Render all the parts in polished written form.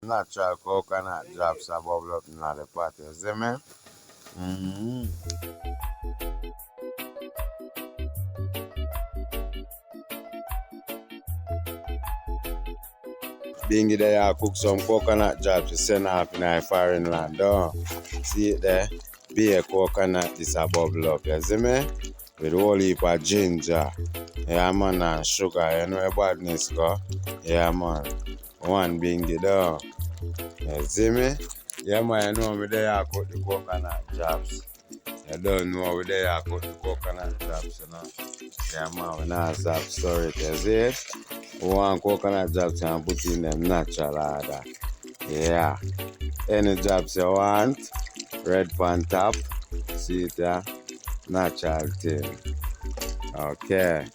Natural coconut drops are bubble up in the pot, you see me? Bingi there, I cook some coconut drops to send off in a foreign land. Oh. See it there? Be a coconut, this a bubble up, you see me? With a whole heap of ginger. Yeah, man, and sugar, you know where badness go? Yeah, man. One bingi there. You see me? Yeah, man, you know me there, I cook the coconut drops. You don't know we there, I cook the coconut drops, you know? Yeah, man, we not stop store it, you see it? We want coconut drops and put in them natural order. Yeah. Any drops you want, red pan top, see it, yeah? Natural thing. Okay.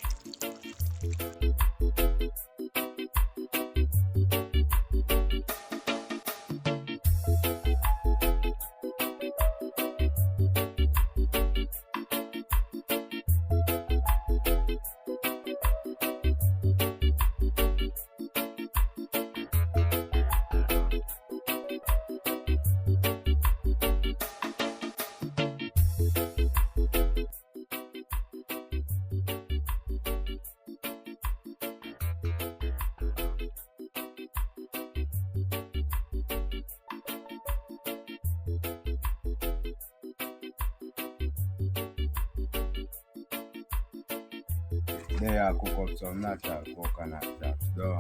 There I cook up some natural coconut drops, though.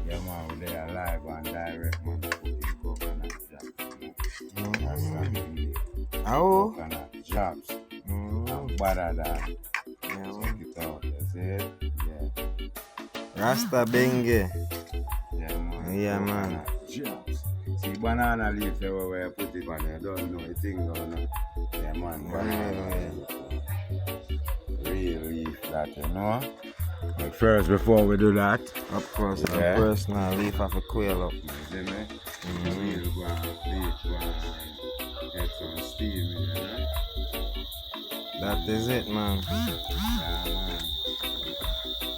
Yeah, man, we there live and direct, man, cooking coconut drops. Rasta Bingii. Coconut drops. And Badadan. Check it out, you see it? Yeah. Rasta Bingii. Yeah, man. Yeah, man. Drops. See, banana leaf where you put it on, you don't know, the thing don't know. Yeah, man, banana leaf. Real leaf that, you know. But first, before we do that, Of course, yeah. a personal leaf of a quail up. you see me? We'll go and bleach one and get some steam in, you know? That is it, man. Yeah, man.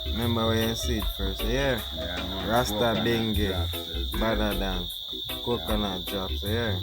Remember where you see it first. Yeah. Yeah, man. Rasta Coconut Bingii, drops, you see? Badadan, coconut drops. Yeah.